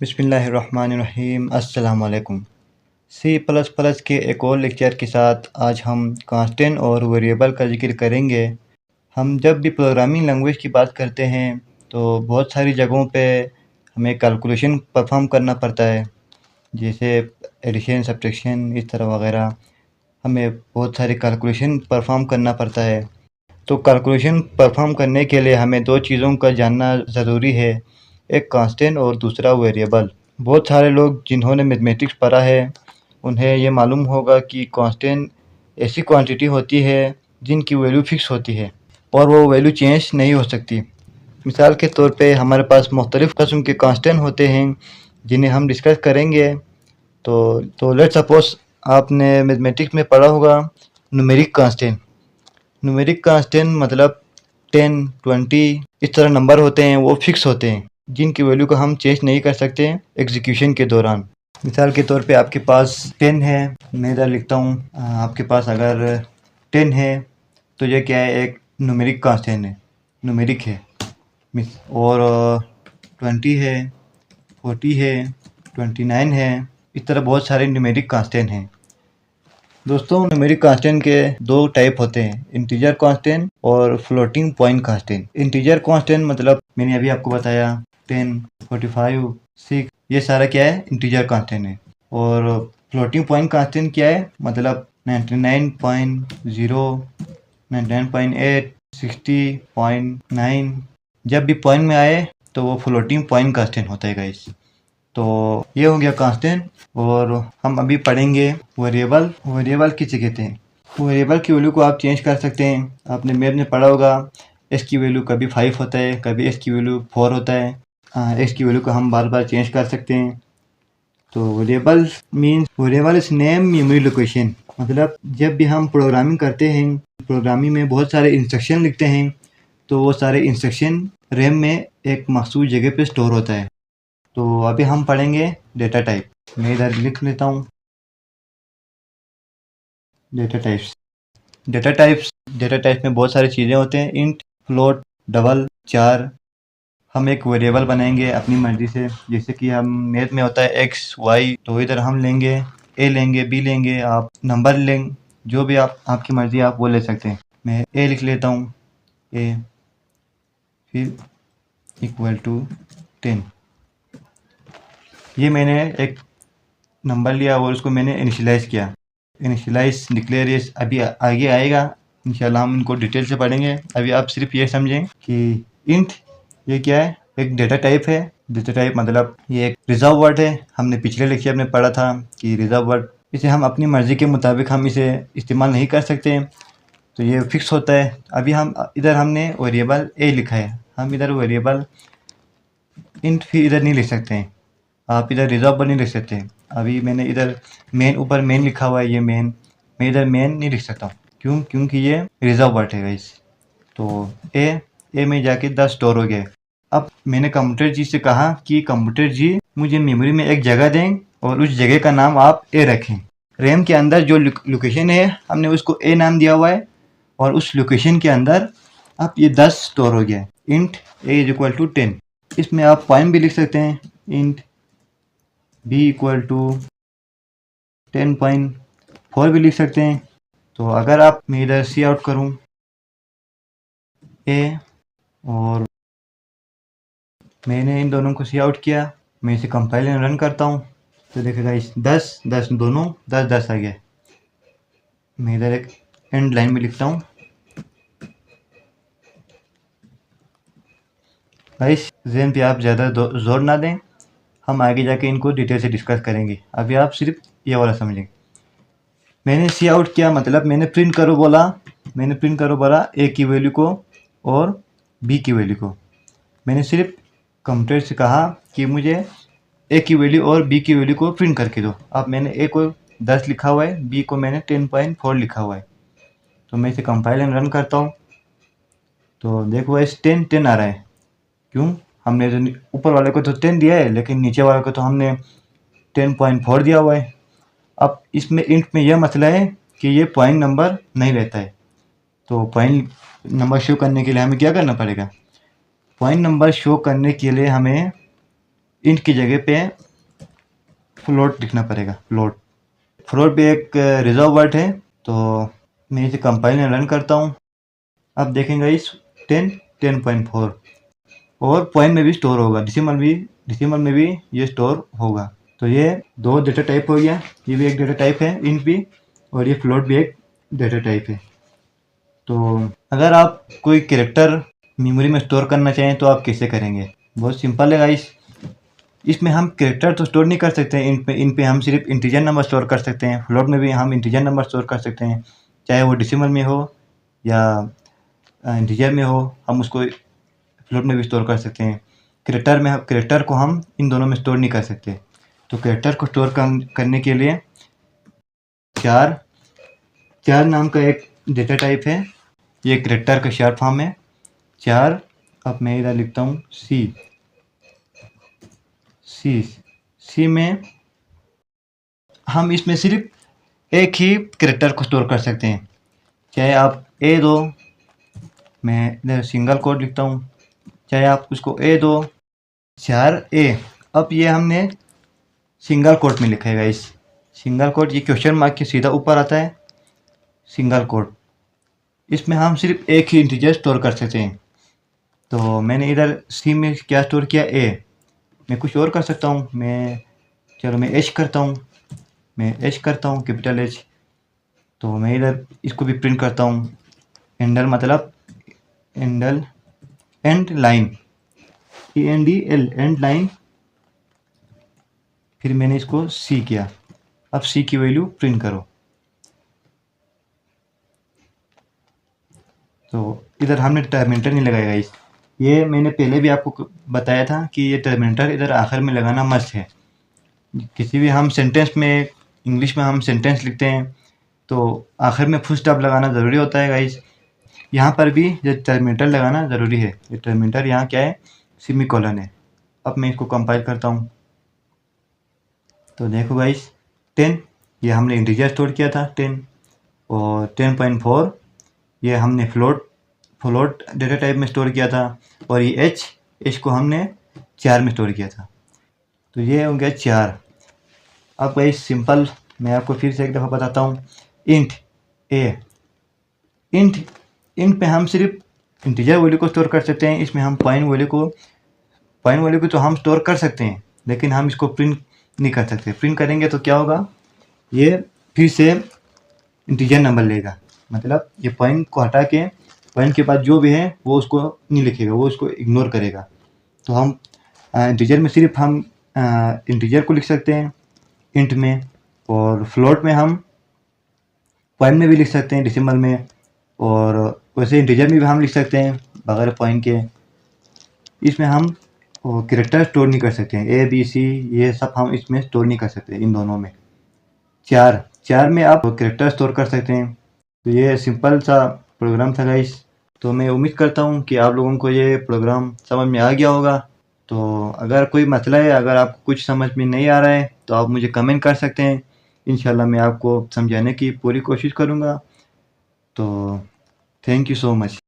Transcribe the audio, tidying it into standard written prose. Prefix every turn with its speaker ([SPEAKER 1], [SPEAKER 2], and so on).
[SPEAKER 1] बिस्मिल्लाहिर्रहमानिर्रहीम अस्सलाम वालेकुम। सी प्लस प्लस के एक और लेक्चर के साथ आज हम कांस्टेंट और वेरिएबल का जिक्र करेंगे। हम जब भी प्रोग्रामिंग लैंग्वेज की बात करते हैं तो बहुत सारी जगहों पे हमें कैलकुलेशन परफॉर्म करना पड़ता है, जैसे एडिशन, सब्ट्रैक्शन, इस तरह वगैरह हमें बहुत सारी कैलकुलेशन परफॉर्म करना पड़ता है। तो कैलकुलेशन परफॉर्म करने के लिए हमें दो चीज़ों का जानना ज़रूरी है, एक कांस्टेंट और दूसरा वेरिएबल। बहुत सारे लोग जिन्होंने मैथमेटिक्स पढ़ा है उन्हें ये मालूम होगा कि कांस्टेंट ऐसी क्वांटिटी होती है जिनकी वैल्यू फिक्स होती है और वो वैल्यू चेंज नहीं हो सकती। मिसाल के तौर पे हमारे पास मुख्तलिफ़ किस्म के कांस्टेंट होते हैं जिन्हें हम डिस्कस करेंगे। तो लेट्स सपोज आपने मैथमेटिक्स में पढ़ा होगा न्यूमेरिक कांस्टेंट। न्यूमेरिक कांस्टेंट मतलब 10, 20 इस तरह नंबर होते हैं, वो फिक्स होते हैं जिनकी वैल्यू को हम चेंज नहीं कर सकते एग्जीक्यूशन के दौरान। मिसाल के तौर पे आपके पास 10 है, मैं इधर लिखता हूँ। आपके पास अगर 10 है तो ये क्या है, एक न्यूमेरिक कांस्टेंट है, न्यूमेरिक है। और 20 है, 40 है, 29 है, इस तरह बहुत सारे न्यूमेरिक कांस्टेंट हैं। दोस्तों, न्यूमेरिक कांस्टेंट के दो टाइप होते हैं, इंटीजर कांस्टेंट और floating point constant. Integer constant मतलब मैंने अभी आपको बताया 10, 45, 6, ये सारा क्या है, इंटीजर कांस्टेंट है। और फ्लोटिंग पॉइंट कांस्टेंट क्या है, मतलब 99.0, 99.8, 60.9 जब भी पॉइंट में आए तो वो फ्लोटिंग पॉइंट कांस्टेंट होता है गाइस। तो ये हो गया कांस्टेंट। और हम अभी पढ़ेंगे वेरिएबल। वेरिएबल किसे कहते हैं? वेरिएबल की वैल्यू को आप चेंज कर सकते हैं। आपने मैथ में पढ़ा होगा एस की वैल्यू कभी 5 होता है, कभी एस की वैल्यू 4 होता है। एस की वैल्यू को हम बार बार चेंज कर सकते हैं। तो variable means variable is name memory location. मतलब जब भी हम प्रोग्रामिंग करते हैं, प्रोग्रामिंग में बहुत सारे इंस्ट्रक्शन लिखते हैं, तो वो सारे इंस्ट्रक्शन रैम में एक मखसूस जगह पे स्टोर होता है। तो अभी हम पढ़ेंगे डेटा टाइप। मैं इधर लिख लेता हूँ डेटा टाइप्स। डेटा टाइप्स में बहुत सारी चीज़ें होते हैं, इंट, फ्लोट, डबल, चार। हम एक वेरिएबल बनाएंगे अपनी मर्ज़ी से, जैसे कि हम मैथ में होता है एक्स वाई, तो इधर हम लेंगे ए, लेंगे बी, लेंगे आप नंबर लेंगे, जो भी आपकी मर्ज़ी आप वो ले सकते हैं। मैं ए लिख लेता हूँ, ए, फिर इक्वल टू 10। ये मैंने एक नंबर लिया और उसको मैंने इनिशियलाइज़ किया। इनिशियलाइज डिक्लेयर ये अभी आगे आएगा, इंशाल्लाह हम इनको डिटेल से पढ़ेंगे। अभी आप सिर्फ ये समझें कि इंट ये क्या है, एक डेटा टाइप है। डेटा टाइप मतलब ये एक रिजर्व वर्ड है। हमने पिछले लेक्चर में पढ़ा था कि रिजर्व वर्ड, इसे हम अपनी मर्ज़ी के मुताबिक हम इसे इस्तेमाल नहीं कर सकते, तो ये फिक्स होता है। अभी हम इधर हमने वेरिएबल ए लिखा है, हम इधर वेरिएबल इंट फिर इधर नहीं लिख सकते हैं, आप इधर रिजर्व पर नहीं लिख सकते। अभी मैंने इधर मेन, ऊपर मेन लिखा हुआ है, ये मेन, मैं इधर मेन नहीं लिख सकता हूँ। क्यों? क्योंकि ये रिजर्व वर्ड है गाइस। तो ए में जाके 10 स्टोर हो गया। अब मैंने कंप्यूटर जी से कहा कि कंप्यूटर जी मुझे मेमोरी में एक जगह दें और उस जगह का नाम आप ए रखें। रैम के अंदर जो लोकेशन है हमने उसको ए नाम दिया हुआ है, और उस लोकेशन के अंदर अब ये 10 स्टोर हो गया। Int A is equal to 10। इसमें आप पॉइंट भी लिख सकते हैं, इंट बी इक्वल टू 10.4 भी लिख सकते हैं। तो अगर आप मैं इधर सी आउट करूँ ए, और मैंने इन दोनों को सी आउट किया, मैं इसे कंपाइल एंड रन करता हूँ, तो देखेगा इस 10 10 दोनों 10 10 आ गया। मैं इधर एक एंड लाइन में लिखता हूँ। गाइस ज़हन पे आप ज़्यादा जोर ना दें, हम आगे जाके इनको डिटेल से डिस्कस करेंगे। अभी आप सिर्फ ये वाला समझें। मैंने सी आउट किया मतलब मैंने प्रिंट करो बोला, मैंने प्रिंट करो बोला ए की वैल्यू को और बी की वैल्यू को। मैंने सिर्फ कंप्यूटर से कहा कि मुझे ए की वैल्यू और बी की वैल्यू को प्रिंट करके दो। अब मैंने ए को 10 लिखा हुआ है, बी को मैंने 10.4 लिखा हुआ है। तो मैं इसे कंपाइल एंड रन करता हूँ, तो देखो इस 10 10 आ रहा है। क्यों? हमने जो ऊपर वाले को तो 10 दिया है, लेकिन नीचे वाले को तो हमने 10.4 दिया हुआ है। अब इसमें इंट में यह मसला है कि ये पॉइंट नंबर नहीं रहता है। तो पॉइंट नंबर शो करने के लिए हमें क्या करना पड़ेगा? पॉइंट नंबर शो करने के लिए हमें इंट की जगह पे फ्लोट लिखना पड़ेगा। फ्लोट भी एक रिजर्व वर्ड है। तो मैं इसे कंपाइल में रन करता हूँ। अब देखेंगे इस 10.4 और पॉइंट में भी स्टोर होगा, डेसिमल में भी ये स्टोर होगा। तो ये दो डेटा टाइप हो गया, ये भी एक डेटा टाइप है इंट भी, और ये फ्लोट भी एक डेटा टाइप है। तो अगर आप कोई कैरेक्टर मेमोरी में स्टोर करना चाहें तो आप कैसे करेंगे? बहुत सिंपल है गाइस। इसमें हम कैरेक्टर तो स्टोर नहीं कर सकते हैं। इन पे हम सिर्फ इंटीजर नंबर स्टोर कर सकते हैं। फ्लोट में भी हम इंटीजर नंबर स्टोर कर सकते हैं, चाहे वो डेसिमल में हो या इंटीजर में हो, हम उसको फ्लोट में भी स्टोर कर सकते हैं। कैरेक्टर को हम इन दोनों में स्टोर नहीं कर सकते। तो कैरेक्टर को स्टोर करने के लिए चार नाम का एक डेटा टाइप है। ये कैरेक्टर का शॉर्ट फॉर्म है चार। अब मैं इधर लिखता हूँ सी में हम इसमें सिर्फ एक ही कैरेक्टर को स्टोर कर सकते हैं, चाहे आप ए दो, मैं इधर सिंगल कोट लिखता हूँ, चाहे आप उसको ए दो 4A। अब ये हमने सिंगल कोट में लिखा है इस सिंगल कोट, ये क्वेश्चन मार्क के सीधा ऊपर आता है सिंगल कोट। इसमें हम सिर्फ एक ही इंटीजर स्टोर कर सकते हैं। तो मैंने इधर सी में क्या स्टोर किया, ए। मैं कुछ और कर सकता हूँ, मैं एच करता हूँ, कैपिटल एच। तो मैं इधर इसको भी प्रिंट करता हूँ। एंडल मतलब and line, ENDL and line. फिर मैंने इसको सी किया। अब सी की वैल्यू प्रिंट करो। तो इधर हमने टर्मिनेटर नहीं लगाएगा इस, ये मैंने पहले भी आपको बताया था कि ये टर्मिनेटर इधर आखिर में लगाना मस्ट है। किसी भी हम सेंटेंस में, इंग्लिश में हम सेंटेंस लिखते हैं तो आखिर में फुल स्टॉप लगाना ज़रूरी होता है गाइस। यहाँ पर भी ये टर्मिनेटर लगाना ज़रूरी है। ये टर्मिनेटर यहाँ क्या है, सेमीकोलन है। अब मैं इसको कंपाइल करता हूँ। तो देखो गाइस 10 ये हमने इंटीजर स्टोर किया था 10, और 10.4 ये हमने फ्लोट डेटा टाइप में स्टोर किया था, और ये एच को हमने 4 में स्टोर किया था। तो ये हो गया 4। अब गाइस सिंपल मैं आपको फिर से एक दफ़ा बताता हूँ। इंट पे हम सिर्फ इंटीजर वैल्यू को स्टोर कर सकते हैं। इसमें हम पॉइंट वैल्यू को तो हम स्टोर कर सकते हैं, लेकिन हम इसको प्रिंट नहीं कर सकते। प्रिंट करेंगे तो क्या होगा, ये फिर से इंटीजर नंबर लेगा। मतलब ये पॉइंट को हटा के पॉइंट के बाद जो भी है वो उसको नहीं लिखेगा, वो उसको इग्नोर करेगा। तो हम इंटीजर में सिर्फ हम इंटीजर को लिख सकते हैं इंट में, और फ्लोट में हम पॉइंट में भी लिख सकते हैं डेसिमल में, और वैसे इंटीजर में भी हम लिख सकते हैं बगैर पॉइंट के। इसमें हम कैरेक्टर स्टोर नहीं कर सकते हैं, A B C ये सब हम इसमें स्टोर नहीं कर सकते। इन दोनों में चार में आप कैरेक्टर स्टोर कर सकते हैं। तो ये सिंपल सा प्रोग्राम था गाइस। तो मैं उम्मीद करता हूँ कि आप लोगों को ये प्रोग्राम समझ में आ गया होगा। तो अगर कोई मसला है, अगर आपको कुछ समझ में नहीं आ रहा है तो आप मुझे कमेंट कर सकते हैं। इंशाल्लाह मैं आपको समझाने की पूरी कोशिश करूँगा। तो थैंक यू सो मच।